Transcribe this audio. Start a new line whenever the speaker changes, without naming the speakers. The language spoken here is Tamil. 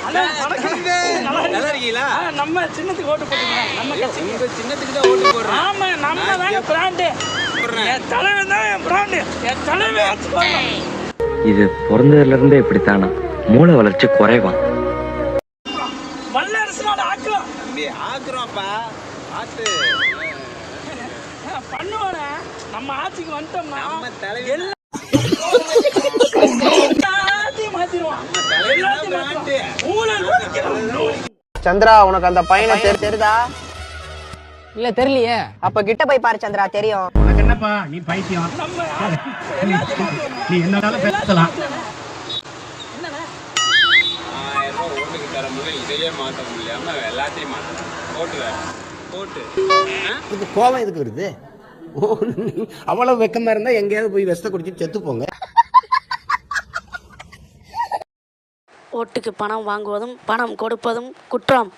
நல்லா இருக்கீங்களா?
நம்ம சின்னத்துக்கு ஓட்டு போட்டுங்க. நம்ம கட்சிக்கு
உங்க சின்னத்துக்கு தான் ஓட்டு போடுறோம்.
ஆமா, நம்ம தாங்க பிராண்டு. என் தலைவன் தான் என் பிராண்டு. என் தலைவன் ஆட்சி பண்ணணும்.
இது பிறந்ததுல இருந்தே இப்படித்தானா? மூளை வளர்ச்சி குறைவான்.
வல்லரசு நாடு ஆக்குறோம்.
தம்பி ஆக்குறோம்ப்பா. ஆத்து
பண்ணுவோட நம்ம ஆட்சிக்கு வந்துட்டோம்னா
நம்ம தலைவர்
எல்லாத்தையும் மாத்திடுவோம். எல்லாத்தையும் மாத்திடுவோம். ஊழல் ஒழிக்கிறோம்.
சந்திரா, உனக்கு அந்த பையனை தெரியுதா?
இல்ல தெரியலையே.
அப்ப கிட்ட போய் பாரு சந்திரா, தெரியும்.
உனக்கு என்னப்பா, நீ பைத்தியம்.
நம்ம எல்லாத்தையும் மாத்துவோம்.
நீ என்னனாலும் பேசலாம்.
1000 ரூபாய் ஓட்டுக்கு தர முடியல, இதையே மாற்ற முடியாம எல்லாத்தையும் மாற்றணும். ஓட்டு வேற ஓட்டு.
இதுக்கு கோவம் எதுக்கு வருது? அவ்வளவு வெக்கமா இருந்தா எங்கேயாவது போய் விஷத்தை குடிச்சிட்டு செத்து போங்க.
ஓட்டுக்கு பணம் வாங்குவதும் பணம் கொடுப்பதும் குற்றம்.